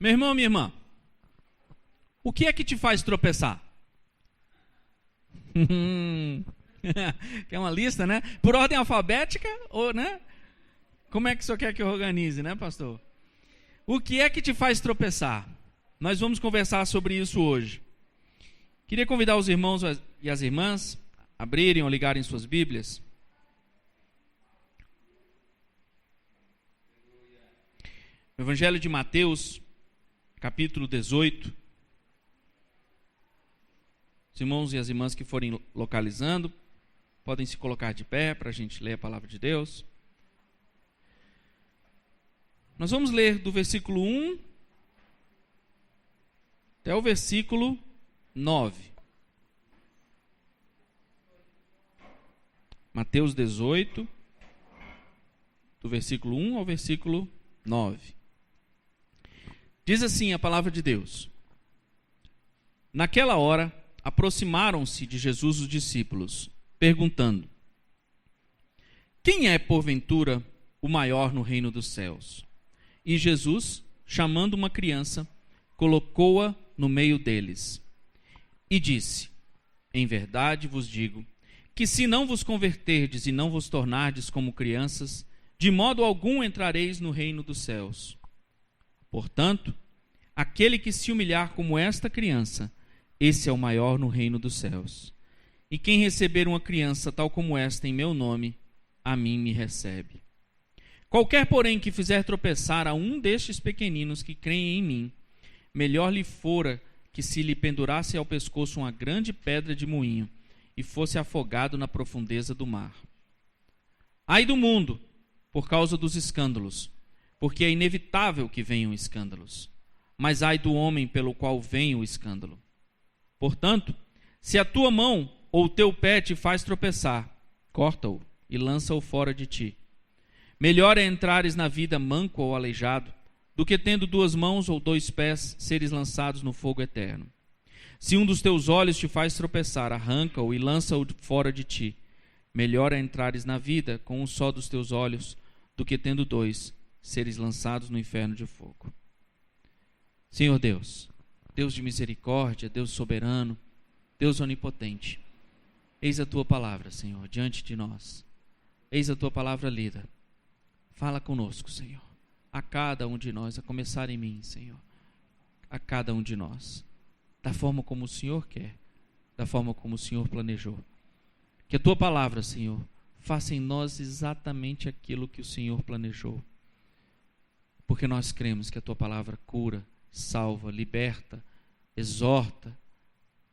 Meu irmão, minha irmã, o que é que te faz tropeçar? Quer uma lista, né? Por ordem alfabética ou, né? Como é que o senhor quer que eu organize, né, pastor? O que é que te faz tropeçar? Nós vamos conversar sobre isso hoje. Queria convidar os irmãos e as irmãs a abrirem ou ligarem suas Bíblias. Evangelho de Mateus, capítulo 18. Os irmãos e as irmãs que forem localizando, podem se colocar de pé para a gente ler a palavra de Deus. Nós vamos ler do versículo 1 até o versículo 9. Mateus 18, do versículo 1 ao versículo 9. Diz assim a palavra de Deus: Naquela hora, aproximaram-se de Jesus os discípulos, perguntando: Quem é, porventura, o maior no reino dos céus? E Jesus, chamando uma criança, colocou-a no meio deles e disse: Em verdade vos digo que se não vos converterdes e não vos tornardes como crianças, de modo algum entrareis no reino dos céus. Portanto, aquele que se humilhar como esta criança, esse é o maior no reino dos céus. E quem receber uma criança tal como esta em meu nome, a mim me recebe. Qualquer, porém, que fizer tropeçar a um destes pequeninos que creem em mim, melhor lhe fora que se lhe pendurasse ao pescoço uma grande pedra de moinho e fosse afogado na profundeza do mar. Ai do mundo, por causa dos escândalos, porque é inevitável que venham escândalos. Mas ai do homem pelo qual vem o escândalo. Portanto, se a tua mão ou o teu pé te faz tropeçar, corta-o e lança-o fora de ti. Melhor é entrares na vida manco ou aleijado, do que tendo 2 mãos ou 2 pés, seres lançados no fogo eterno. Se um dos teus olhos te faz tropeçar, arranca-o e lança-o fora de ti. Melhor é entrares na vida com um só dos teus olhos, do que tendo 2, seres lançados no inferno de fogo. Senhor Deus, Deus de misericórdia, Deus soberano, Deus onipotente, eis a tua palavra, Senhor, diante de nós. Eis a tua palavra lida. Fala conosco, Senhor, a cada um de nós, a começar em mim, Senhor, a cada um de nós, da forma como o Senhor quer, da forma como o Senhor planejou. Que a tua palavra, Senhor, faça em nós exatamente aquilo que o Senhor planejou. Porque nós cremos que a tua palavra cura, salva, liberta, exorta.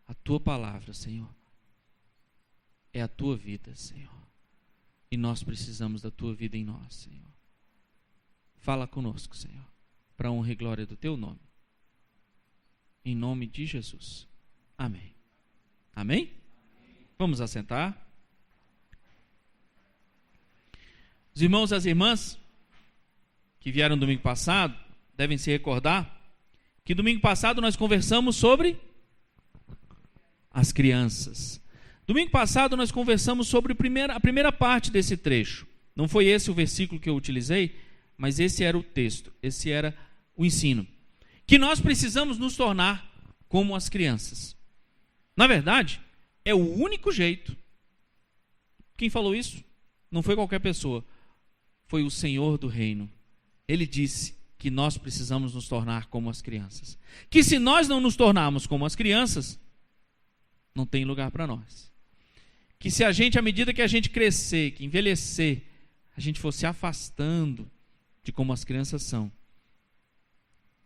A tua palavra, Senhor, é a tua vida, Senhor. E nós precisamos da tua vida em nós, Senhor. Fala conosco, Senhor, para a honra e glória do teu nome. Em nome de Jesus. Amém. Amém? Vamos assentar. Os irmãos e as irmãs que vieram domingo passado devem se recordar que domingo passado nós conversamos sobre as crianças. Domingo passado nós conversamos sobre a primeira parte desse trecho. Não foi esse o versículo que eu utilizei, mas esse era o texto, esse era o ensino. Que nós precisamos nos tornar como as crianças. Na verdade, é o único jeito. Quem falou isso? Não foi qualquer pessoa. Foi o Senhor do reino. Ele disse que nós precisamos nos tornar como as crianças. Que se nós não nos tornarmos como as crianças, não tem lugar para nós. Que se a gente, à medida que a gente crescer, que envelhecer, a gente for se afastando de como as crianças são,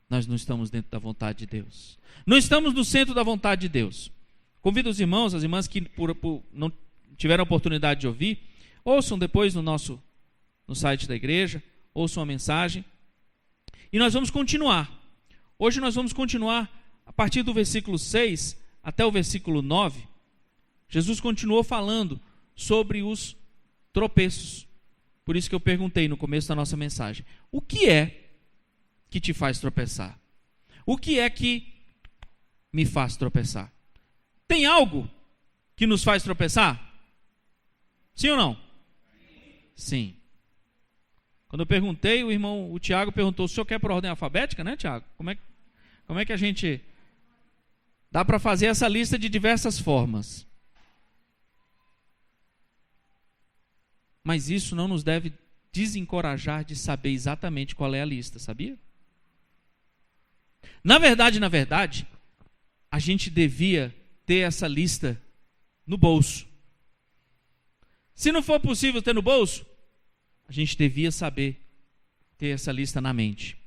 nós não estamos dentro da vontade de Deus. Não estamos no centro da vontade de Deus. Convido os irmãos, as irmãs que não tiveram a oportunidade de ouvir, ouçam depois no site da igreja, ouçam a mensagem. E nós vamos continuar. Hoje nós vamos continuar a partir do versículo 6 até o versículo 9. Jesus continuou falando sobre os tropeços. Por isso que eu perguntei no começo da nossa mensagem: o que é que te faz tropeçar? O que é que me faz tropeçar? Tem algo que nos faz tropeçar? Sim ou não? Sim. Quando eu perguntei, o Tiago perguntou: o senhor quer por ordem alfabética, né, Tiago? Como é que a gente... Dá para fazer essa lista de diversas formas. Mas isso não nos deve desencorajar de saber exatamente qual é a lista, sabia? Na verdade, a gente devia ter essa lista no bolso. Se não for possível ter no bolso, a gente devia saber ter essa lista na mente.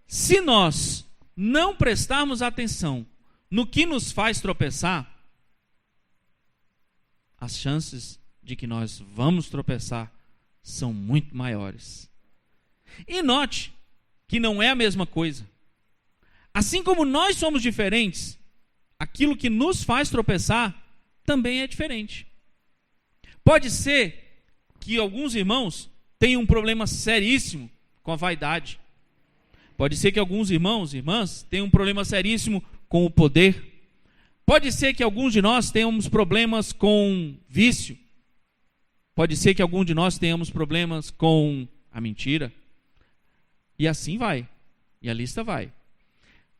Se nós não prestarmos atenção no que nos faz tropeçar, as chances de que nós vamos tropeçar são muito maiores. E note que não é a mesma coisa. Assim como nós somos diferentes, aquilo que nos faz tropeçar também é diferente. Pode ser que alguns irmãos tenham um problema seríssimo com a vaidade. Pode ser que alguns irmãos e irmãs tenham um problema seríssimo com o poder. Pode ser que alguns de nós tenhamos problemas com vício. Pode ser que algum de nós tenhamos problemas com a mentira. E assim vai. E a lista vai.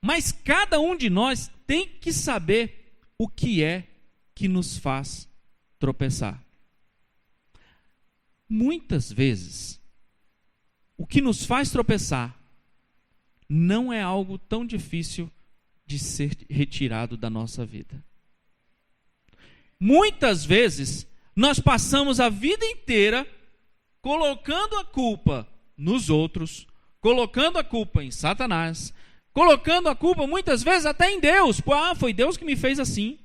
Mas cada um de nós tem que saber o que é que nos faz tropeçar. Muitas vezes, o que nos faz tropeçar não é algo tão difícil de ser retirado da nossa vida. Muitas vezes, nós passamos a vida inteira colocando a culpa nos outros, colocando a culpa em Satanás, colocando a culpa muitas vezes até em Deus. Foi Deus que me fez assim.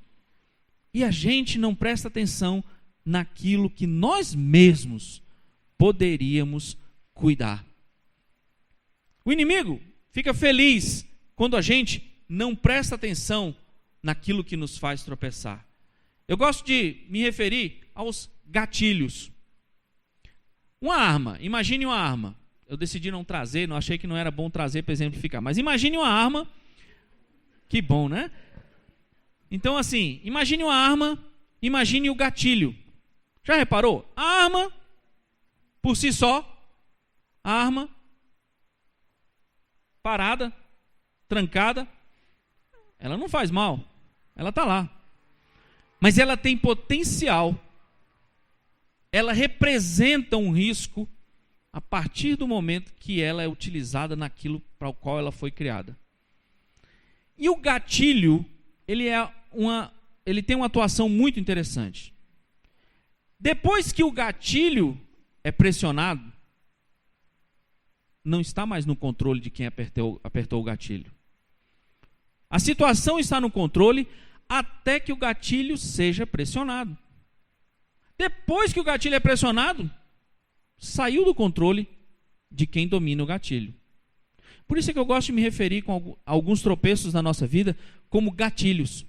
E a gente não presta atenção naquilo que nós mesmos poderíamos cuidar. O inimigo fica feliz quando a gente não presta atenção naquilo que nos faz tropeçar. Eu gosto de me referir aos gatilhos. Uma arma, imagine uma arma. Eu decidi não trazer, não achei que não era bom trazer para exemplificar, mas imagine uma arma. Que bom, né? Então assim, imagine uma arma, imagine o gatilho. Já reparou? A arma, por si só, a arma, parada, trancada, ela não faz mal, ela está lá. Mas ela tem potencial, ela representa um risco a partir do momento que ela é utilizada naquilo para o qual ela foi criada. E o gatilho, ele tem uma atuação muito interessante. Depois que o gatilho é pressionado, não está mais no controle de quem apertou o gatilho. A situação está no controle até que o gatilho seja pressionado. Depois que o gatilho é pressionado, saiu do controle de quem domina o gatilho. Por isso é que eu gosto de me referir com alguns tropeços na nossa vida como gatilhos.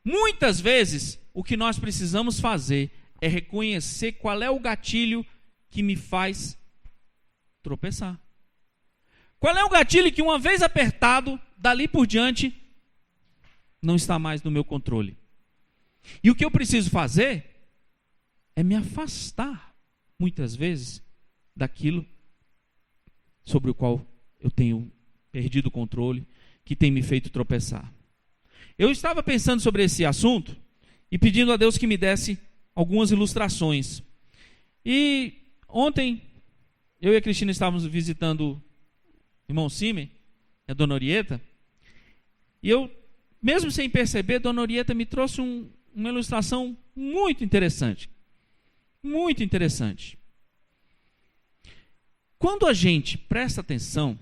Muitas vezes, o que nós precisamos fazer é reconhecer qual é o gatilho que me faz tropeçar. Qual é o gatilho que, uma vez apertado, dali por diante, não está mais no meu controle. E o que eu preciso fazer é me afastar, muitas vezes, daquilo sobre o qual eu tenho perdido o controle, que tem me feito tropeçar. Eu estava pensando sobre esse assunto e pedindo a Deus que me desse algumas ilustrações. E ontem, eu e a Cristina estávamos visitando o irmão Simen, a Dona Orieta, e eu, mesmo sem perceber, Dona Orieta me trouxe uma ilustração muito interessante. Muito interessante. Quando a gente presta atenção,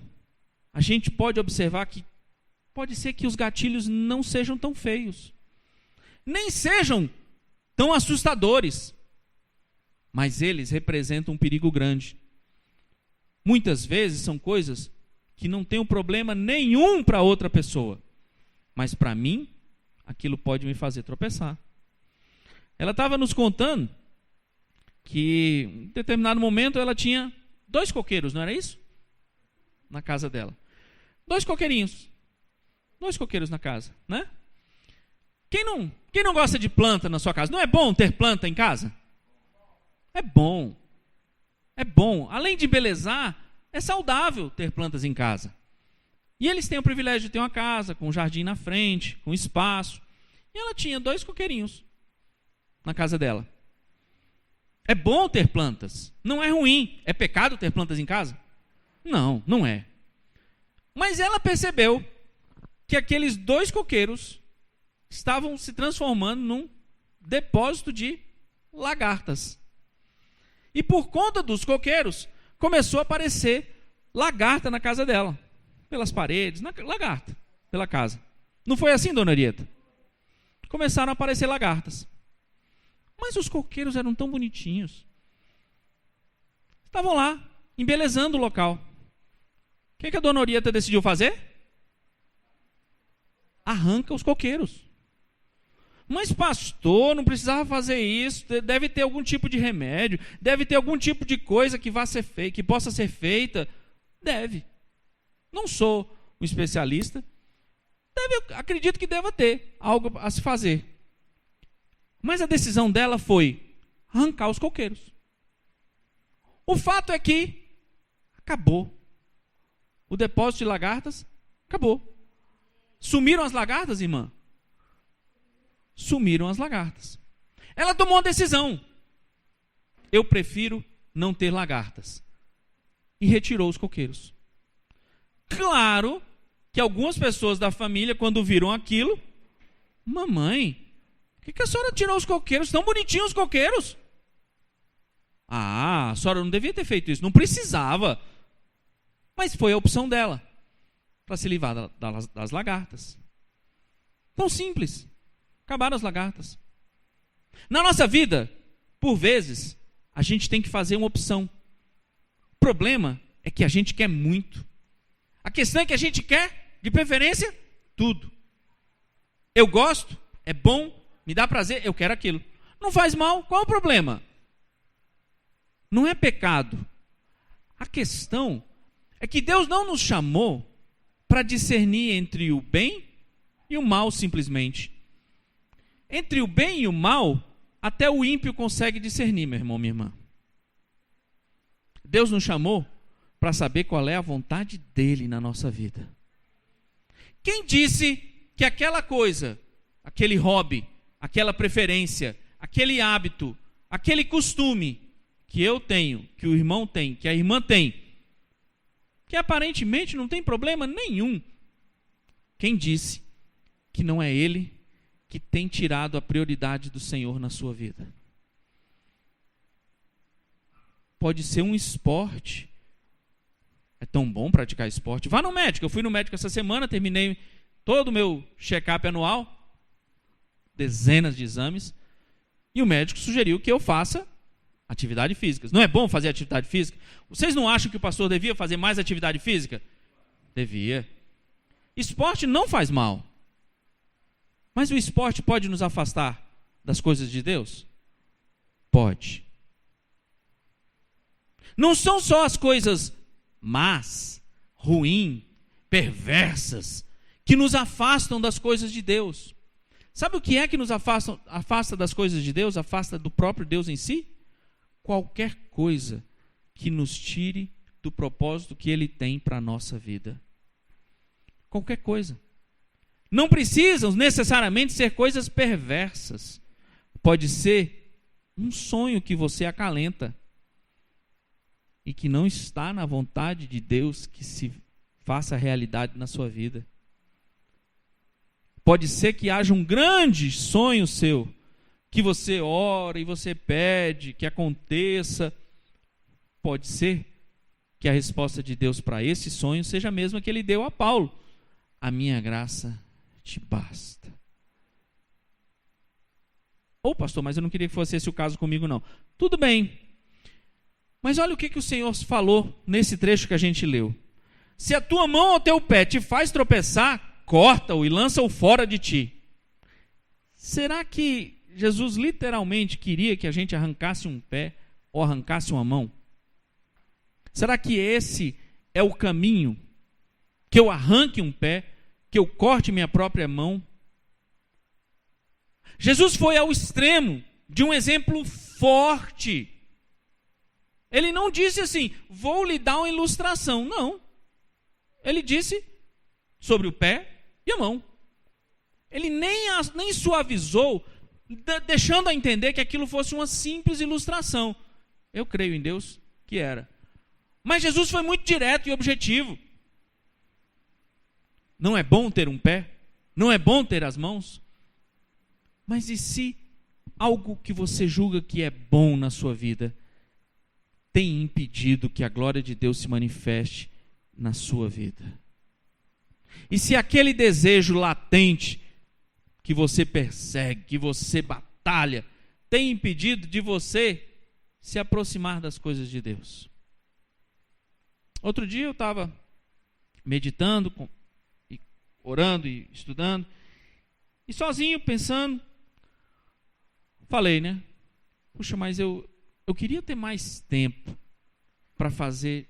a gente pode observar que pode ser que os gatilhos não sejam tão feios, nem sejam tão assustadores, mas eles representam um perigo grande. Muitas vezes são coisas que não têm um problema nenhum para outra pessoa, mas para mim, aquilo pode me fazer tropeçar. Ela estava nos contando que em determinado momento ela tinha 2 coqueiros, não era isso? Na casa dela. 2 coqueirinhos. 2 coqueiros na casa, né? Quem não gosta de planta na sua casa? Não é bom ter planta em casa? É bom. É bom. Além de embelezar, é saudável ter plantas em casa. E eles têm o privilégio de ter uma casa, com um jardim na frente, com espaço. E ela tinha 2 coqueirinhos na casa dela. É bom ter plantas, não é ruim. É pecado ter plantas em casa? Não, não é. Mas ela percebeu que aqueles 2 coqueiros estavam se transformando num depósito de lagartas. E por conta dos coqueiros, começou a aparecer lagarta na casa dela. Pelas paredes, lagarta, pela casa. Não foi assim, dona Arieta? Começaram a aparecer lagartas. Mas os coqueiros eram tão bonitinhos. Estavam lá, embelezando o local. O que a dona Orieta decidiu fazer? Arranca os coqueiros. Mas pastor, não precisava fazer isso. Deve ter algum tipo de remédio. Deve ter algum tipo de coisa que possa ser feita. Deve. Não sou um especialista. Acredito que deva ter algo a se fazer. Mas a decisão dela foi arrancar os coqueiros. O fato é que acabou. O depósito de lagartas acabou. Sumiram as lagartas, irmã? Sumiram as lagartas. Ela tomou uma decisão. Eu prefiro não ter lagartas. E retirou os coqueiros. Claro que algumas pessoas da família, quando viram aquilo, mamãe, por que a senhora tirou os coqueiros? Tão bonitinhos os coqueiros. Ah, a senhora não devia ter feito isso. Não precisava. Mas foi a opção dela. Para se livrar das lagartas. Tão simples. Acabaram as lagartas. Na nossa vida, por vezes, a gente tem que fazer uma opção. O problema é que a gente quer muito. A questão é que a gente quer, de preferência, tudo. Eu gosto, é bom, me dá prazer, eu quero aquilo. Não faz mal, qual é o problema? Não é pecado. A questão é que Deus não nos chamou para discernir entre o bem e o mal simplesmente. Entre o bem e o mal, até o ímpio consegue discernir, meu irmão, minha irmã. Deus nos chamou para saber qual é a vontade dele na nossa vida. Quem disse que aquela coisa, aquele hobby, aquela preferência, aquele hábito, aquele costume que eu tenho, que o irmão tem, que a irmã tem, que aparentemente não tem problema nenhum, quem disse que não é ele que tem tirado a prioridade do Senhor na sua vida? Pode ser um esporte. É tão bom praticar esporte. Vá no médico. Eu fui no médico essa semana, terminei todo o meu check-up anual, dezenas de exames, e o médico sugeriu que eu faça atividade física. Não é bom fazer atividade física? Vocês não acham que o pastor devia fazer mais atividade física? Devia. Esporte não faz mal. Mas o esporte pode nos afastar das coisas de Deus? Pode. Não são só as coisas más, ruins, perversas, que nos afastam das coisas de Deus. Sabe o que é que nos afasta das coisas de Deus? Afasta do próprio Deus em si? Qualquer coisa que nos tire do propósito que Ele tem para a nossa vida. Qualquer coisa. Não precisam necessariamente ser coisas perversas. Pode ser um sonho que você acalenta e que não está na vontade de Deus que se faça realidade na sua vida. Pode ser que haja um grande sonho seu, que você ora e você pede que aconteça. Pode ser que a resposta de Deus para esse sonho seja a mesma que Ele deu a Paulo. A minha graça te basta. Ô pastor, mas eu não queria que fosse esse o caso comigo não. Tudo bem. Mas olha o que o Senhor falou nesse trecho que a gente leu. Se a tua mão ou teu pé te faz tropeçar, corta-o e lança-o fora de ti. Será que Jesus literalmente queria que a gente arrancasse um pé ou arrancasse uma mão? Será que esse é o caminho? Que eu arranque um pé, que eu corte minha própria mão? Jesus foi ao extremo de um exemplo forte. Ele não disse assim, vou lhe dar uma ilustração. Não. Ele disse, sobre o pé e a mão. Ele nem suavizou, deixando a entender que aquilo fosse uma simples ilustração. Eu creio em Deus que era. Mas Jesus foi muito direto e objetivo. Não é bom ter um pé? Não é bom ter as mãos? Mas e se algo que você julga que é bom na sua vida tem impedido que a glória de Deus se manifeste na sua vida? E se aquele desejo latente que você persegue, que você batalha, tem impedido de você se aproximar das coisas de Deus? Outro dia eu estava meditando, orando e estudando, e sozinho pensando, falei, né? Puxa, mas eu queria ter mais tempo para fazer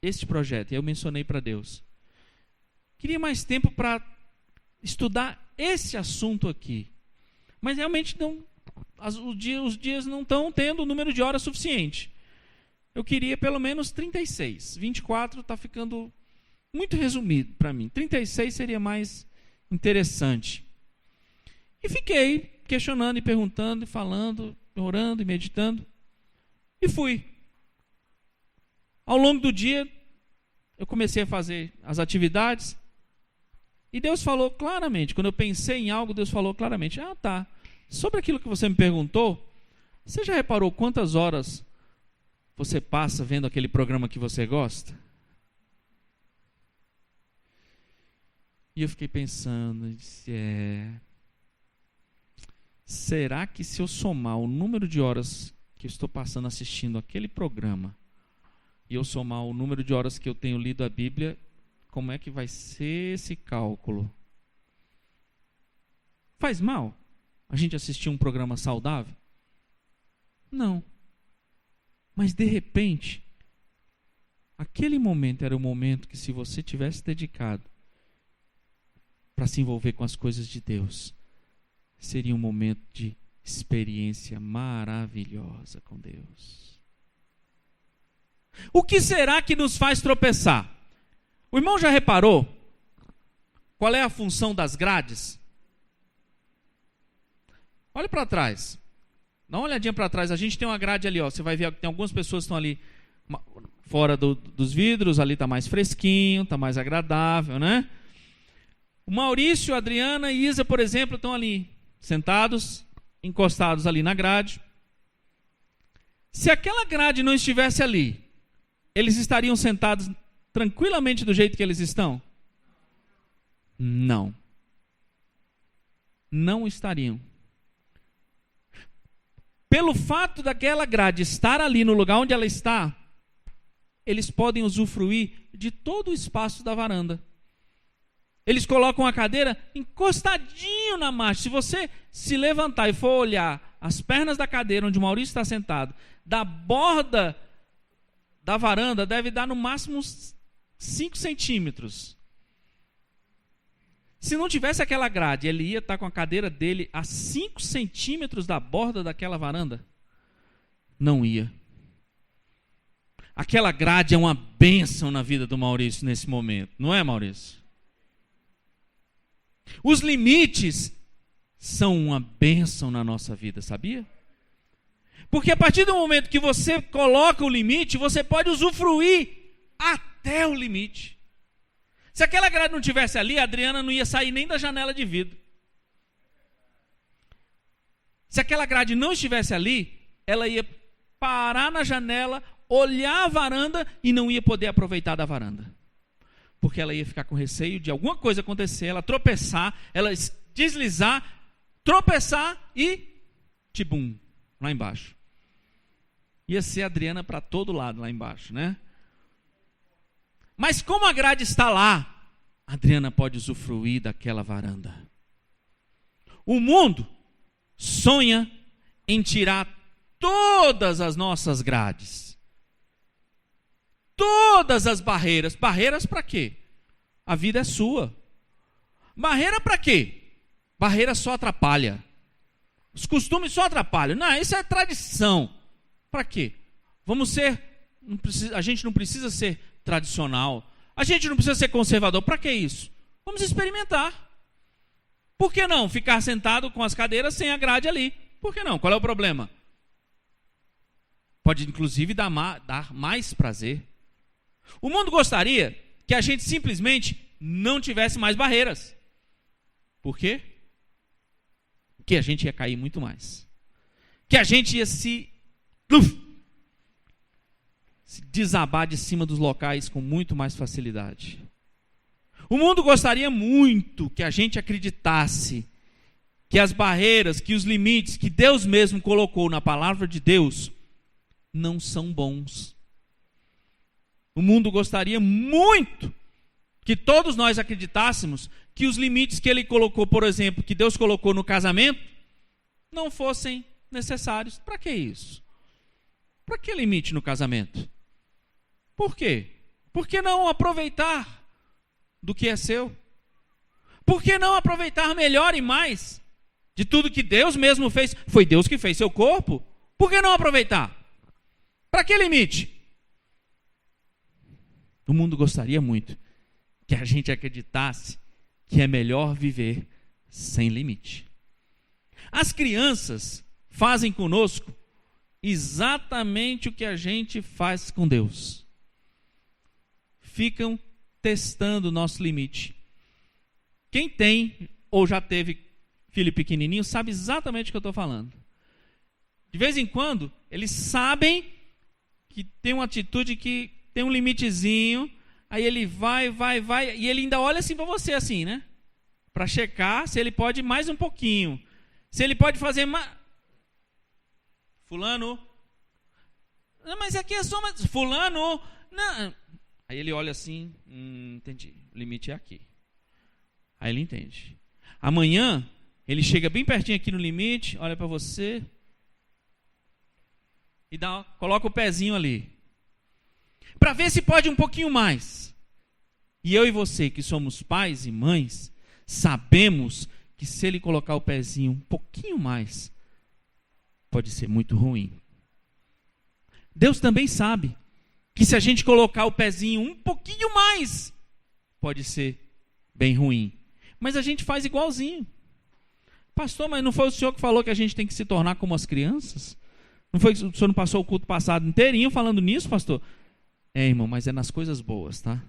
esse projeto. E eu mencionei para Deus. Queria mais tempo para estudar esse assunto aqui. Mas realmente não, os dias não estão tendo o número de horas suficiente. Eu queria pelo menos 36. 24 está ficando muito resumido para mim. 36 seria mais interessante. E fiquei questionando e perguntando e falando, orando e meditando. E fui. Ao longo do dia, eu comecei a fazer as atividades. E Deus falou claramente. Quando eu pensei em algo, Deus falou claramente. Ah, tá. Sobre aquilo que você me perguntou, você já reparou quantas horas você passa vendo aquele programa que você gosta? E eu fiquei pensando, disse, será que se eu somar o número de horas que eu estou passando assistindo aquele programa, e eu somar o número de horas que eu tenho lido a Bíblia, como é que vai ser esse cálculo? Faz mal a gente assistir um programa saudável? Não. Mas de repente, aquele momento era o momento que, se você tivesse dedicado para se envolver com as coisas de Deus, seria um momento de experiência maravilhosa com Deus. O que será que nos faz tropeçar? O irmão já reparou qual é a função das grades? Olha para trás. Dá uma olhadinha para trás. A gente tem uma grade ali, ó. Você vai ver que tem algumas pessoas que estão ali fora dos vidros. Ali está mais fresquinho, está mais agradável, né? O Maurício, a Adriana e Isa, por exemplo, estão ali sentados, encostados ali na grade. Se aquela grade não estivesse ali, eles estariam sentados tranquilamente do jeito que eles estão? Não. Não estariam. Pelo fato daquela grade estar ali no lugar onde ela está, eles podem usufruir de todo o espaço da varanda. Eles colocam a cadeira encostadinho na marcha. Se você se levantar e for olhar as pernas da cadeira onde o Maurício está sentado, da borda da varanda, deve dar no máximo uns 5 centímetros. Se não tivesse aquela grade, ele ia estar com a cadeira dele a 5 centímetros da borda daquela varanda? Não ia. Aquela grade é uma bênção na vida do Maurício nesse momento. Não é, Maurício? Os limites são uma bênção na nossa vida, sabia? Porque a partir do momento que você coloca o limite, você pode usufruir até o limite. Se aquela grade não tivesse ali, a Adriana não ia sair nem da janela de vidro. Se aquela grade não estivesse ali, ela ia parar na janela, olhar a varanda e não ia poder aproveitar da varanda. Porque ela ia ficar com receio de alguma coisa acontecer, ela tropeçar, ela deslizar, tropeçar e tibum, lá embaixo. Ia ser a Adriana para todo lado lá embaixo, né? Mas como a grade está lá, a Adriana pode usufruir daquela varanda. O mundo sonha em tirar todas as nossas grades. Todas as barreiras. Barreiras para quê? A vida é sua. Barreira para quê? Barreira só atrapalha. Os costumes só atrapalham. Não, isso é tradição. Para quê? A gente não precisa ser tradicional. A gente não precisa ser conservador. Para que isso? Vamos experimentar. Por que não ficar sentado com as cadeiras sem a grade ali? Por que não? Qual é o problema? Pode inclusive dar mais prazer. O mundo gostaria que a gente simplesmente não tivesse mais barreiras. Por quê? Que a gente ia cair muito mais. Que a gente ia se desabar de cima dos locais com muito mais facilidade. O mundo gostaria muito que a gente acreditasse que as barreiras, que os limites que Deus mesmo colocou na palavra de Deus não são bons. O mundo gostaria muito que todos nós acreditássemos que os limites que ele colocou, por exemplo, que Deus colocou no casamento, não fossem necessários. Para que isso? Para que limite no casamento? Por quê? Por que não aproveitar do que é seu? Por que não aproveitar melhor e mais de tudo que Deus mesmo fez? Foi Deus que fez seu corpo. Por que não aproveitar? Para que limite? O mundo gostaria muito que a gente acreditasse que é melhor viver sem limite. As crianças fazem conosco exatamente o que a gente faz com Deus. Ficam testando o nosso limite. Quem tem ou já teve filho pequenininho sabe exatamente o que eu estou falando. De vez em quando, eles sabem que tem uma atitude que tem um limitezinho, aí ele vai, e ele ainda olha assim para você, assim, né? Para checar se ele pode mais um pouquinho. Se ele pode fazer mais... Fulano... Não, mas aqui é só mais... Fulano... Não. Aí ele olha assim, entendi, o limite é aqui. Aí ele entende. Amanhã, ele chega bem pertinho aqui no limite, olha para você e coloca o pezinho ali. Para ver se pode um pouquinho mais. E eu e você, que somos pais e mães, sabemos que se ele colocar o pezinho um pouquinho mais, pode ser muito ruim. Deus também sabe que se a gente colocar o pezinho um pouquinho mais, pode ser bem ruim. Mas a gente faz igualzinho. Pastor, mas não foi o senhor que falou que a gente tem que se tornar como as crianças? Não foi, o senhor não passou o culto passado inteirinho falando nisso, pastor? É, irmão, mas é nas coisas boas, tá?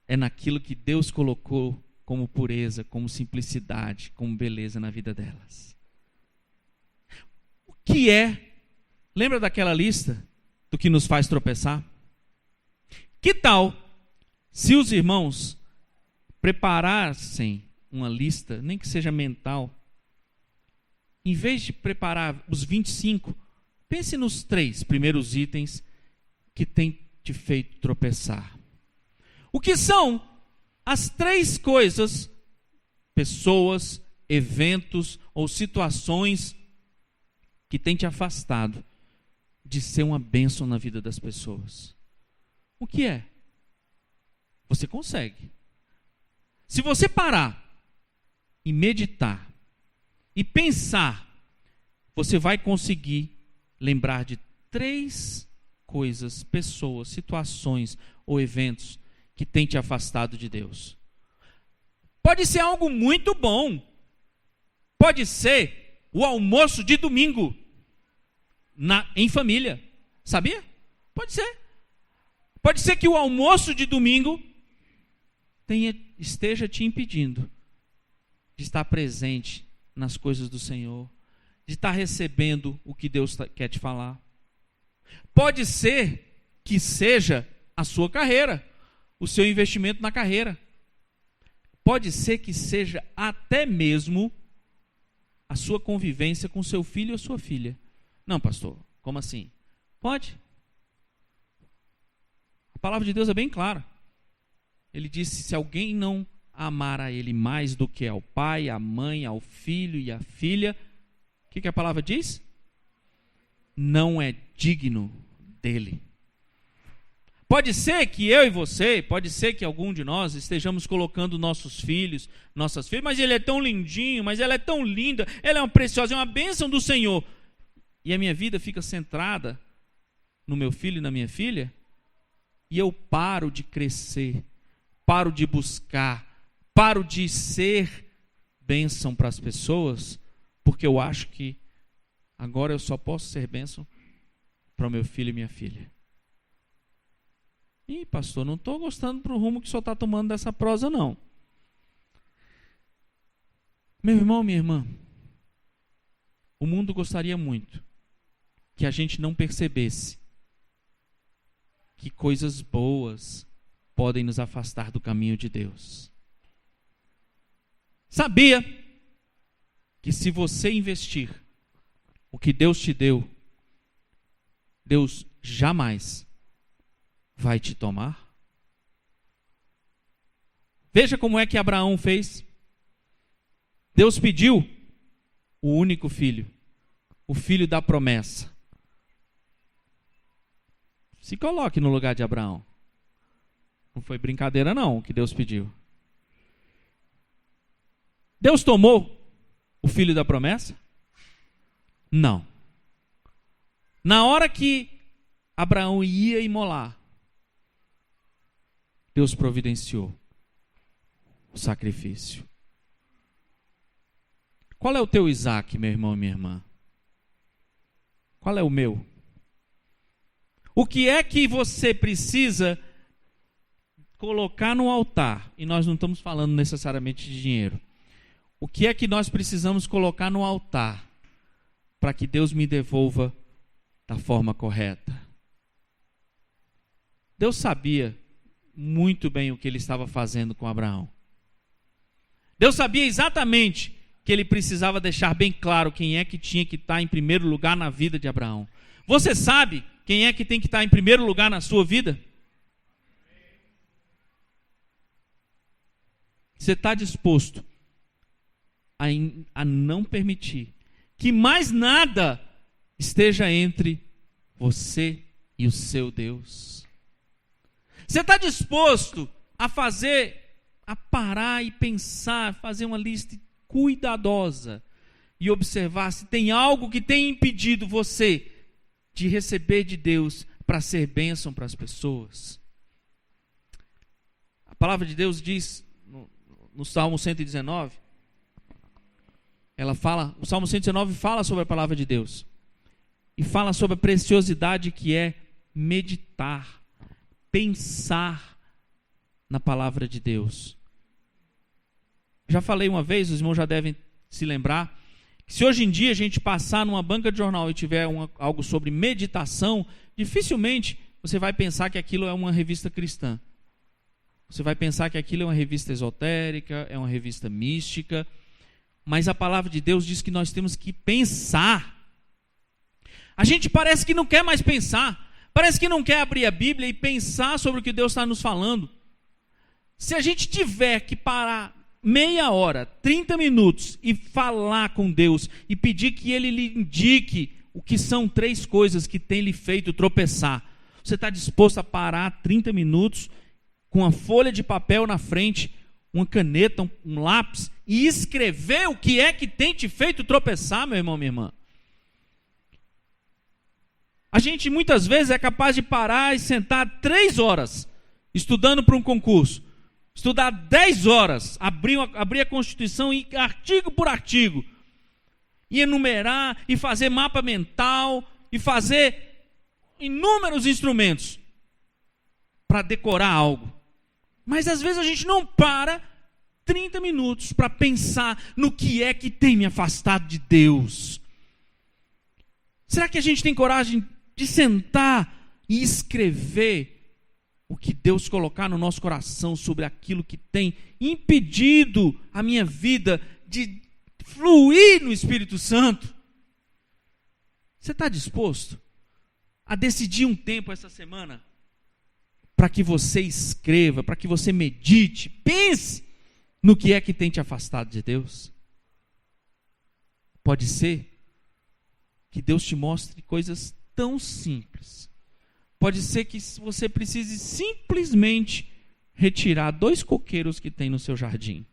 É naquilo que Deus colocou como pureza, como simplicidade, como beleza na vida delas. O que é? Lembra daquela lista do que nos faz tropeçar? Que tal se os irmãos preparassem uma lista, nem que seja mental, em vez de preparar os 25, pense nos 3 primeiros itens que tem te feito tropeçar. O que são as 3 coisas, pessoas, eventos ou situações que têm te afastado de ser uma bênção na vida das pessoas? O que é? Você consegue. Se você parar e meditar e pensar, você vai conseguir lembrar de 3 coisas, pessoas, situações ou eventos que têm te afastado de Deus. Pode ser algo muito bom. Pode ser o almoço de domingo em família. Sabia? Pode ser. Pode ser que o almoço de domingo esteja te impedindo de estar presente nas coisas do Senhor, de estar recebendo o que Deus quer te falar. Pode ser que seja a sua carreira, o seu investimento na carreira. Pode ser que seja até mesmo a sua convivência com seu filho ou sua filha. Não, pastor, como assim? Pode. A palavra de Deus é bem clara. Ele disse, se alguém não amar a ele mais do que ao pai, à mãe, ao filho e à filha, o que a palavra diz? Não é digno dele. Pode ser que eu e você, pode ser que algum de nós estejamos colocando nossos filhos, nossas filhas, mas ele é tão lindinho, mas ela é tão linda, ela é uma preciosa, é uma bênção do Senhor. E a minha vida fica centrada no meu filho e na minha filha, e eu paro de crescer, paro de buscar paro de ser bênção para as pessoas, porque eu acho que agora eu só posso ser bênção para o meu filho e minha filha. Ih, pastor, não estou gostando pro rumo que o senhor está tomando dessa prosa, não. Meu irmão, minha irmã, o mundo gostaria muito que a gente não percebesse que coisas boas podem nos afastar do caminho de Deus. Sabia que se você investir o que Deus te deu, Deus jamais vai te tomar? Veja como é que Abraão fez. Deus pediu o único filho, o filho da promessa. Se coloque no lugar de Abraão. Não foi brincadeira não, o que Deus pediu. Deus tomou o filho da promessa? Não. Na hora que Abraão ia imolar, Deus providenciou o sacrifício. Qual é o teu Isaac, meu irmão e minha irmã? Qual é o meu? O que é que você precisa colocar no altar? E nós não estamos falando necessariamente de dinheiro. O que é que nós precisamos colocar no altar para que Deus me devolva da forma correta? Deus sabia muito bem o que ele estava fazendo com Abraão. Deus sabia exatamente que ele precisava deixar bem claro quem é que tinha que estar em primeiro lugar na vida de Abraão. Você sabe quem é que tem que estar em primeiro lugar na sua vida? Você está disposto a não permitir que mais nada esteja entre você e o seu Deus? Você está disposto a parar e pensar, fazer uma lista cuidadosa e observar se tem algo que tem impedido você de receber de Deus para ser bênção para as pessoas? A palavra de Deus diz no Salmo 119, o Salmo 119 fala sobre a palavra de Deus e fala sobre a preciosidade que é meditar, pensar na palavra de Deus. Já falei uma vez, os irmãos já devem se lembrar, que se hoje em dia a gente passar numa banca de jornal e tiver algo sobre meditação, dificilmente você vai pensar que aquilo é uma revista cristã. Você vai pensar que aquilo é uma revista esotérica, é uma revista mística, mas a palavra de Deus diz que nós temos que pensar. A gente parece que não quer mais pensar, parece que não quer abrir a Bíblia e pensar sobre o que Deus está nos falando. Se a gente tiver que parar meia hora, 30 minutos e falar com Deus e pedir que Ele lhe indique o que são 3 coisas que tem lhe feito tropeçar, você está disposto a parar 30 minutos com uma folha de papel na frente, uma caneta, um lápis e escrever o que é que tem te feito tropeçar, meu irmão, minha irmã? A gente muitas vezes é capaz de parar e sentar 3 horas estudando para um concurso, estudar 10 horas, abrir a Constituição e artigo por artigo, e enumerar, e fazer mapa mental, e fazer inúmeros instrumentos para decorar algo. Mas às vezes a gente não para 30 minutos para pensar no que é que tem me afastado de Deus. Será que a gente tem coragem de sentar e escrever o que Deus colocar no nosso coração sobre aquilo que tem impedido a minha vida de fluir no Espírito Santo? Você está disposto a decidir um tempo essa semana para que você escreva, para que você medite, pense no que é que tem te afastado de Deus? Pode ser que Deus te mostre coisas tão simples. Pode ser que você precise simplesmente retirar 2 coqueiros que tem no seu jardim.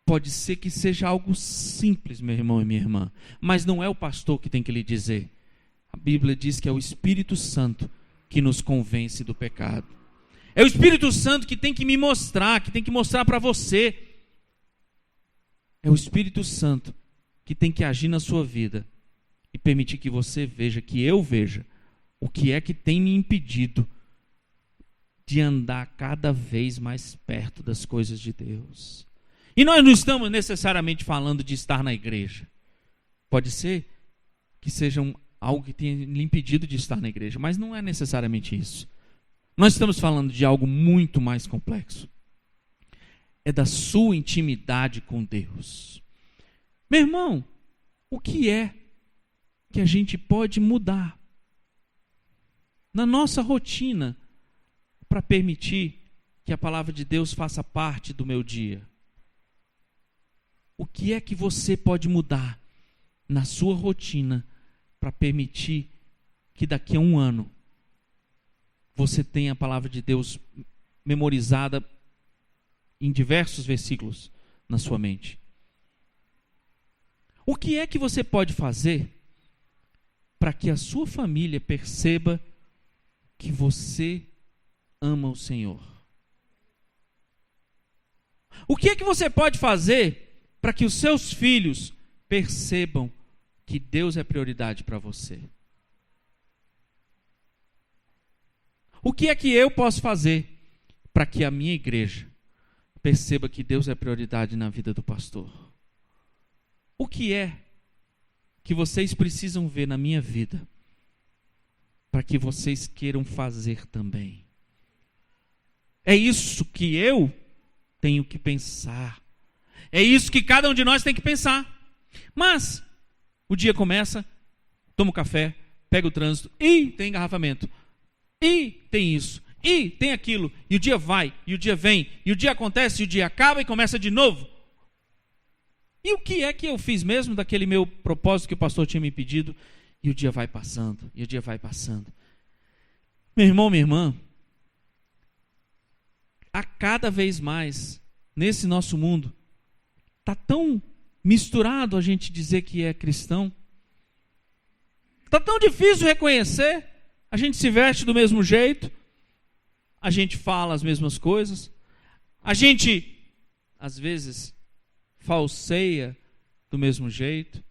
Pode ser que seja algo simples, meu irmão e minha irmã, mas não é o pastor que tem que lhe dizer. A Bíblia diz que é o Espírito Santo que nos convence do pecado. É o Espírito Santo que tem que me mostrar, que tem que mostrar para você. É o Espírito Santo que tem que agir na sua vida e permitir que você veja, que eu veja, o que é que tem me impedido de andar cada vez mais perto das coisas de Deus. E nós não estamos necessariamente falando de estar na igreja. Pode ser que seja algo que tenha lhe impedido de estar na igreja, mas não é necessariamente isso. Nós estamos falando de algo muito mais complexo. É da sua intimidade com Deus. Meu irmão, o que é que a gente pode mudar na nossa rotina para permitir que a palavra de Deus faça parte do meu dia? O que é que você pode mudar na sua rotina para permitir que daqui a um ano você tenha a palavra de Deus memorizada em diversos versículos na sua mente? O que é que você pode fazer para que a sua família perceba que você ama o Senhor? O que é que você pode fazer para que os seus filhos percebam que Deus é prioridade para você? O que é que eu posso fazer para que a minha igreja perceba que Deus é prioridade na vida do pastor? O que é que vocês precisam ver na minha vida para que vocês queiram fazer também? É isso que eu tenho que pensar. É isso que cada um de nós tem que pensar. Mas o dia começa, toma o café, pega o trânsito, e tem engarrafamento, e tem isso, e tem aquilo, e o dia vai, e o dia vem, e o dia acontece, e o dia acaba e começa de novo. E o que é que eu fiz mesmo daquele meu propósito que o pastor tinha me pedido? E o dia vai passando, e o dia vai passando. Meu irmão, minha irmã, a cada vez mais, nesse nosso mundo, está tão misturado a gente dizer que é cristão. Está tão difícil reconhecer. A gente se veste do mesmo jeito, a gente fala as mesmas coisas, a gente, às vezes, falseia do mesmo jeito,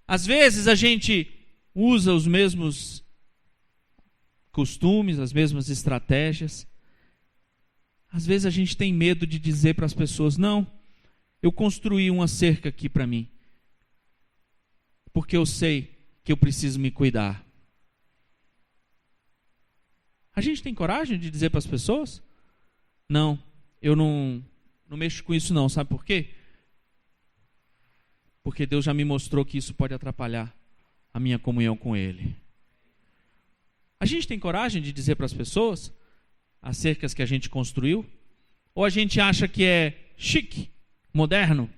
às vezes a gente usa os mesmos costumes, as mesmas estratégias. Às vezes a gente tem medo de dizer para as pessoas: não, eu construí uma cerca aqui para mim, porque eu sei que eu preciso me cuidar. A gente tem coragem de dizer para as pessoas: não, eu não mexo com isso não, sabe por quê? Porque Deus já me mostrou que isso pode atrapalhar a minha comunhão com Ele. A gente tem coragem de dizer para as pessoas as cercas que a gente construiu? Ou a gente acha que é chique, moderno,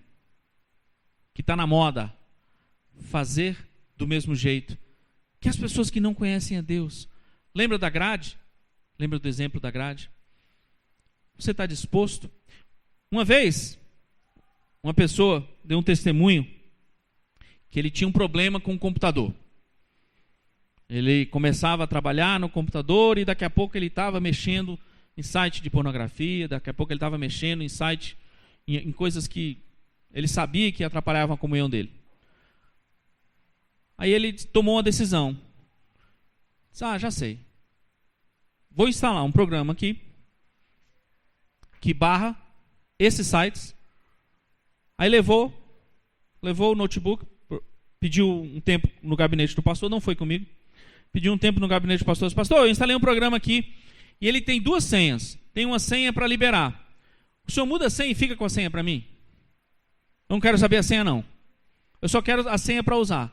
que está na moda, fazer do mesmo jeito que as pessoas que não conhecem a Deus? Lembra da grade? Lembra do exemplo da grade? Você está disposto? Uma vez, uma pessoa deu um testemunho que ele tinha um problema com o computador. Ele começava a trabalhar no computador e daqui a pouco ele estava mexendo em site de pornografia, daqui a pouco ele estava mexendo em site, em coisas que ele sabia que atrapalhavam a comunhão dele. Aí ele tomou uma decisão. Disse: já sei. Vou instalar um programa aqui que barra esses sites. Aí levou o notebook, pediu um tempo no gabinete do pastor, não foi comigo. Pediu um tempo no gabinete do pastor. Disse: pastor, eu instalei um programa aqui e ele tem 2 senhas. Tem uma senha para liberar. O senhor muda a senha e fica com a senha para mim? Eu não quero saber a senha não. Eu só quero a senha para usar.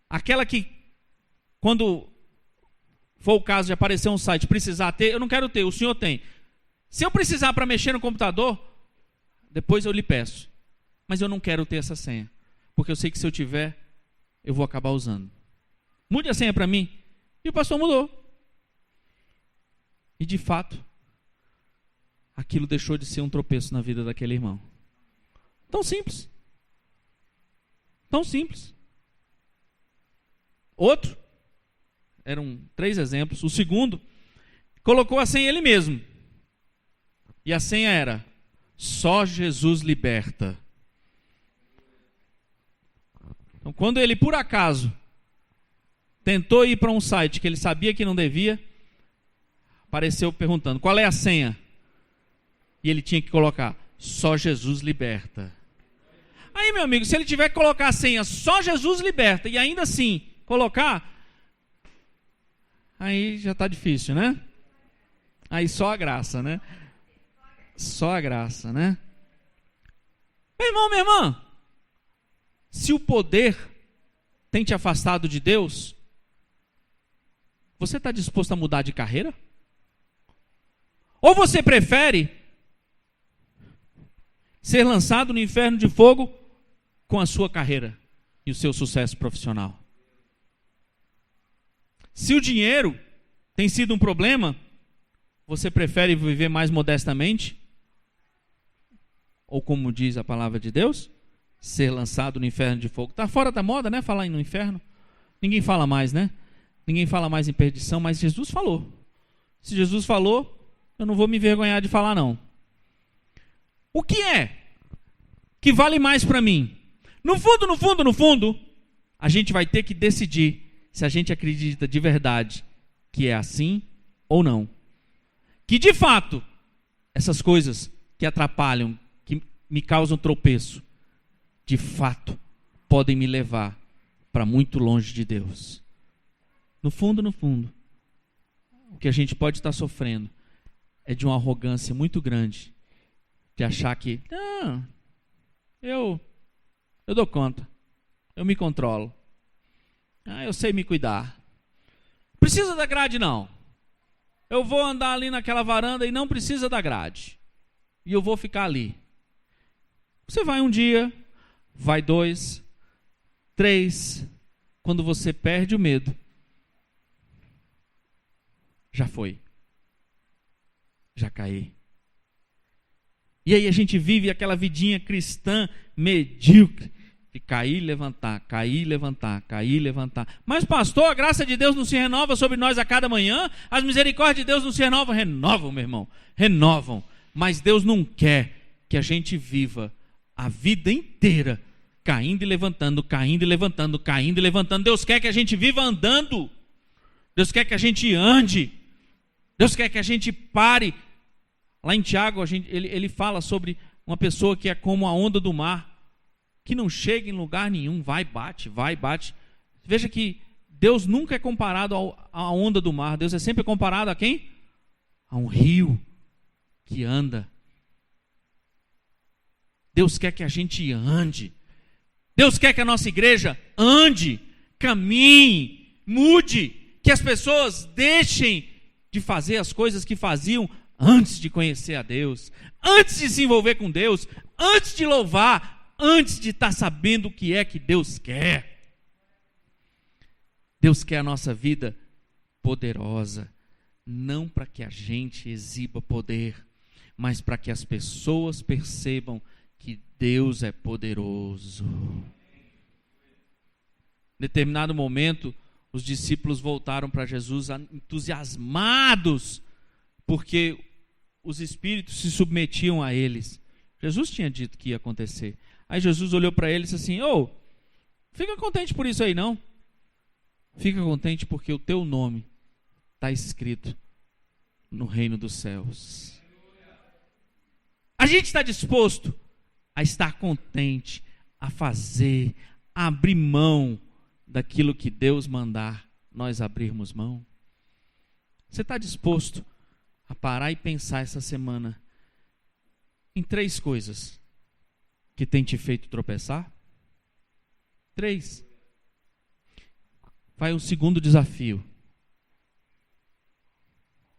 Aquela que, quando for o caso de aparecer um site, precisar ter, eu não quero ter, o senhor tem. Se eu precisar para mexer no computador, depois eu lhe peço. Mas eu não quero ter essa senha, porque eu sei que se eu tiver, eu vou acabar usando. Mude a senha para mim. E o pastor mudou. E de fato, aquilo deixou de ser um tropeço na vida daquele irmão. Tão simples. Tão simples. Outro, eram 3 exemplos. O segundo colocou a senha ele mesmo. E a senha era: só Jesus liberta. Então, quando ele, por acaso, tentou ir para um site que ele sabia que não devia, apareceu perguntando: qual é a senha? E ele tinha que colocar: só Jesus liberta. Aí, meu amigo, se ele tiver que colocar a senha só Jesus liberta e ainda assim colocar, aí já está difícil, né? Aí só a graça, né? Só a graça, né? Meu irmão, minha irmã, se o poder tem te afastado de Deus, você está disposto a mudar de carreira? Ou você prefere ser lançado no inferno de fogo com a sua carreira e o seu sucesso profissional? Se o dinheiro tem sido um problema, você prefere viver mais modestamente? Ou, como diz a palavra de Deus, ser lançado no inferno de fogo? Está fora da moda, né? Falar no inferno. Ninguém fala mais, né? Ninguém fala mais em perdição, mas Jesus falou. Se Jesus falou, eu não vou me envergonhar de falar, não. O que é que vale mais para mim? No fundo, a gente vai ter que decidir se a gente acredita de verdade que é assim ou não. Que de fato, essas coisas que atrapalham, que me causam tropeço, de fato, podem me levar para muito longe de Deus. No fundo, o que a gente pode estar sofrendo é de uma arrogância muito grande, de achar que, não, eu dou conta, eu me controlo, eu sei me cuidar. Precisa da grade não. Eu vou andar ali naquela varanda e não precisa da grade. E eu vou ficar ali. Você vai um dia, vai 2, 3, quando você perde o medo, já foi. Já caí. E aí a gente vive aquela vidinha cristã medíocre, de cair e levantar, cair e levantar, cair e levantar. Mas pastor, a graça de Deus não se renova sobre nós a cada manhã? As misericórdias de Deus não se renovam? Renovam, meu irmão, renovam. Mas Deus não quer que a gente viva a vida inteira caindo e levantando, caindo e levantando, caindo e levantando. Deus quer que a gente viva andando. Deus quer que a gente ande. Deus quer que a gente pare. Lá em Tiago, ele fala sobre uma pessoa que é como a onda do mar, que não chega em lugar nenhum, vai, bate. Veja que Deus nunca é comparado à onda do mar. Deus é sempre comparado a quem? A um rio que anda. Deus quer que a gente ande. Deus quer que a nossa igreja ande, caminhe, mude, que as pessoas deixem de fazer as coisas que faziam antes de conhecer a Deus, antes de se envolver com Deus, antes de louvar, antes de estar sabendo o que é que Deus quer. Deus quer a nossa vida poderosa, não para que a gente exiba poder, mas para que as pessoas percebam que Deus é poderoso. Em determinado momento, os discípulos voltaram para Jesus entusiasmados, porque os espíritos se submetiam a eles. Jesus tinha dito que ia acontecer. Aí Jesus olhou para eles e disse assim: fica contente por isso aí não. Fica contente porque o teu nome está escrito no reino dos céus. A gente está disposto a estar contente, a fazer, a abrir mão daquilo que Deus mandar nós abrirmos mão? Você está disposto a parar e pensar essa semana em 3 coisas que tem te feito tropeçar? 3. Vai o segundo desafio.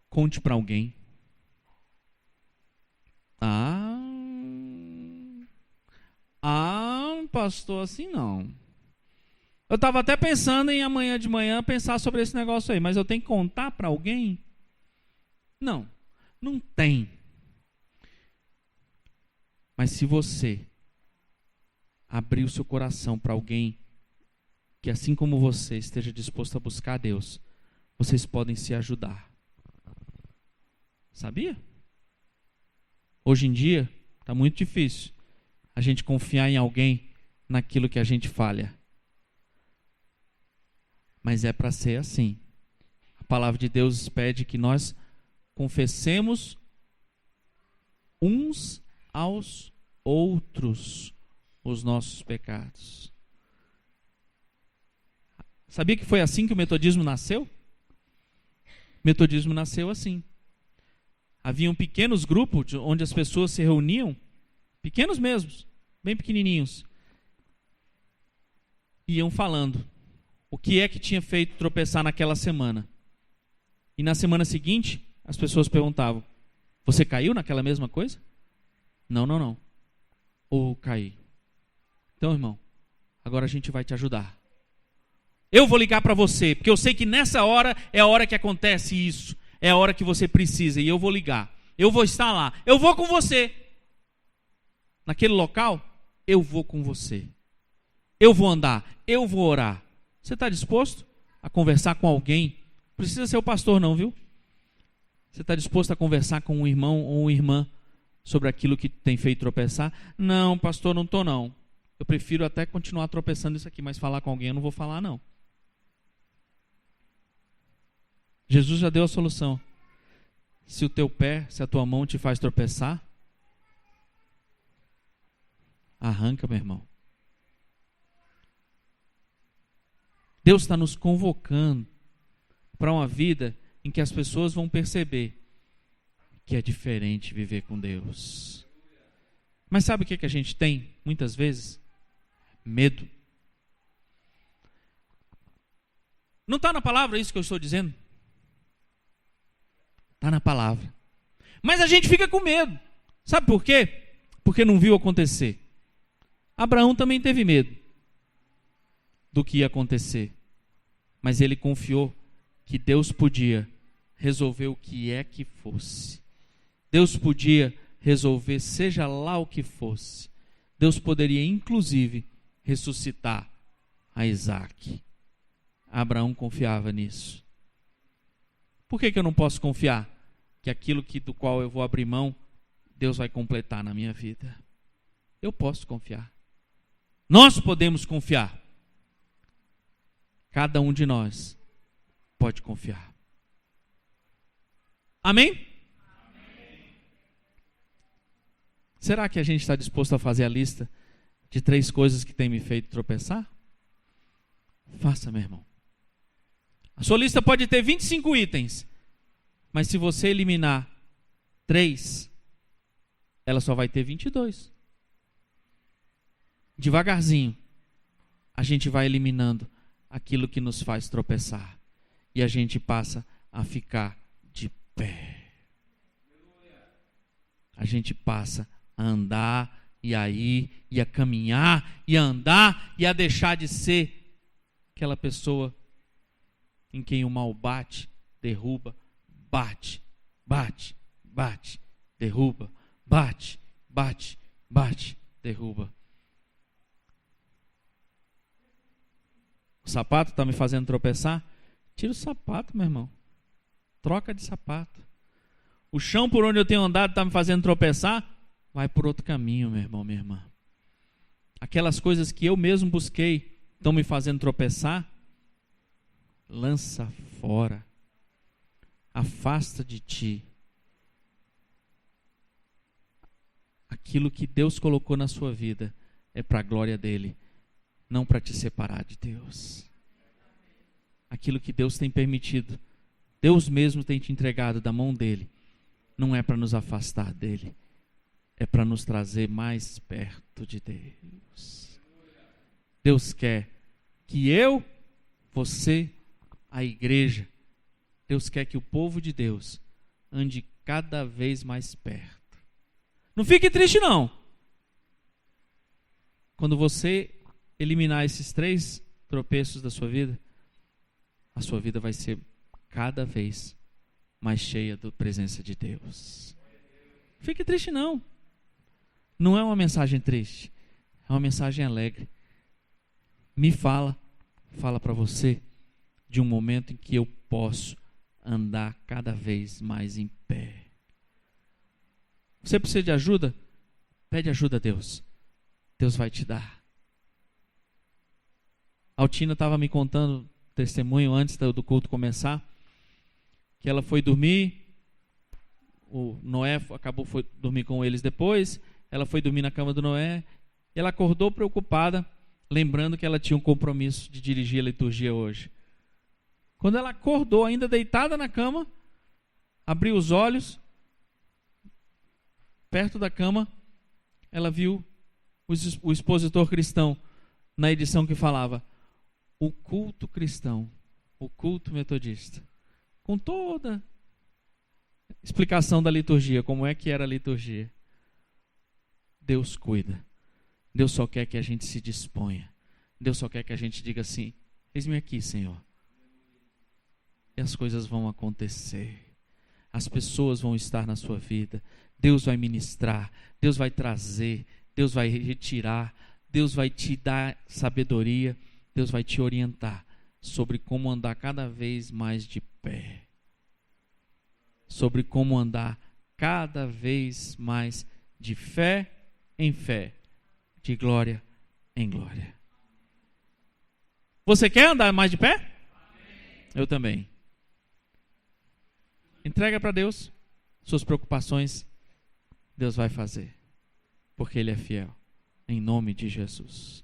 Conte para alguém. Pastor, assim não. Eu estava até pensando em amanhã de manhã pensar sobre esse negócio aí, mas eu tenho que contar para alguém? Não tem. Mas se você abrir o seu coração para alguém que, assim como você, esteja disposto a buscar a Deus, vocês podem se ajudar. Sabia? Hoje em dia, está muito difícil a gente confiar em alguém naquilo que a gente falha. Mas é para ser assim. A palavra de Deus pede que nós confessemos uns aos outros os nossos pecados. Sabia que foi assim que o metodismo nasceu? O metodismo nasceu assim. Haviam pequenos grupos onde as pessoas se reuniam, pequenos mesmos, bem pequenininhos, iam falando o que é que tinha feito tropeçar naquela semana. E na semana seguinte, as pessoas perguntavam: você caiu naquela mesma coisa? Não. Ou caí. Então, irmão, agora a gente vai te ajudar. Eu vou ligar para você, porque eu sei que nessa hora é a hora que acontece isso. É a hora que você precisa, e eu vou ligar. Eu vou estar lá. Eu vou com você. Naquele local, eu vou com você. Eu vou andar, eu vou orar. Você está disposto a conversar com alguém? Não precisa ser o pastor não, viu? Você está disposto a conversar com um irmão ou uma irmã sobre aquilo que tem feito tropeçar? Não, pastor, não estou não. Eu prefiro até continuar tropeçando isso aqui, mas falar com alguém eu não vou falar não. Jesus já deu a solução. Se o teu pé, se a tua mão te faz tropeçar, arranca, meu irmão. Deus está nos convocando para uma vida em que as pessoas vão perceber que é diferente viver com Deus. Mas sabe o que a gente tem, muitas vezes? Medo. Não está na palavra isso que eu estou dizendo? Está na palavra. Mas a gente fica com medo. Sabe por quê? Porque não viu acontecer. Abraão também teve medo do que ia acontecer. Mas ele confiou que Deus podia resolver o que é que fosse. Deus podia resolver seja lá o que fosse. Deus poderia inclusive ressuscitar a Isaac. Abraão confiava nisso. Por que eu não posso confiar que aquilo do qual eu vou abrir mão, Deus vai completar na minha vida? Eu posso confiar. Nós podemos confiar. Cada um de nós pode confiar. Amém? Amém. Será que a gente está disposto a fazer a lista de 3 coisas que tem me feito tropeçar? Faça, meu irmão. A sua lista pode ter 25 itens, mas se você eliminar 3, ela só vai ter 22. Devagarzinho, a gente vai eliminando aquilo que nos faz tropeçar. E a gente passa a ficar de pé. A gente passa a andar, e a ir, e a caminhar, e a andar, e a deixar de ser aquela pessoa em quem o mal bate, derruba, bate, derruba, bate, derruba. O sapato está me fazendo tropeçar? Tira o sapato, meu irmão. Troca de sapato. O chão por onde eu tenho andado está me fazendo tropeçar? Vai por outro caminho, meu irmão, minha irmã. Aquelas coisas que eu mesmo busquei estão me fazendo tropeçar? Lança fora. Afasta de ti aquilo que Deus colocou na sua vida. É para a glória dele, não para te separar de Deus. Aquilo que Deus tem permitido, Deus mesmo tem te entregado da mão dele, não é para nos afastar dele, é para nos trazer mais perto de Deus. Deus quer que eu, você, a igreja, Deus quer que o povo de Deus ande cada vez mais perto. Não fique triste não. Quando você eliminar esses 3 tropeços da sua vida, a sua vida vai ser cada vez mais cheia da presença de Deus. Fique triste não. Não é uma mensagem triste, é uma mensagem alegre. Me fala para você de um momento em que eu posso andar cada vez mais em pé. Você precisa de ajuda? Pede ajuda a Deus. Deus vai te dar. A Altina estava me contando testemunho antes do culto começar, que ela foi dormir, o Noé foi dormir com eles depois, ela foi dormir na cama do Noé, e ela acordou preocupada, lembrando que ela tinha um compromisso de dirigir a liturgia hoje. Quando ela acordou, ainda deitada na cama, abriu os olhos, perto da cama, ela viu o expositor cristão na edição que falava o culto cristão, o culto metodista, com toda a explicação da liturgia, como é que era a liturgia. Deus cuida. Deus só quer que a gente se disponha. Deus só quer que a gente diga assim: eis-me aqui, Senhor. E as coisas vão acontecer. As pessoas vão estar na sua vida. Deus vai ministrar. Deus vai trazer. Deus vai retirar. Deus vai te dar sabedoria. Deus vai te orientar sobre como andar cada vez mais de pé. Sobre como andar cada vez mais de fé em fé. De glória em glória. Você quer andar mais de pé? Amém. Eu também. Entrega para Deus suas preocupações. Deus vai fazer. Porque Ele é fiel. Em nome de Jesus.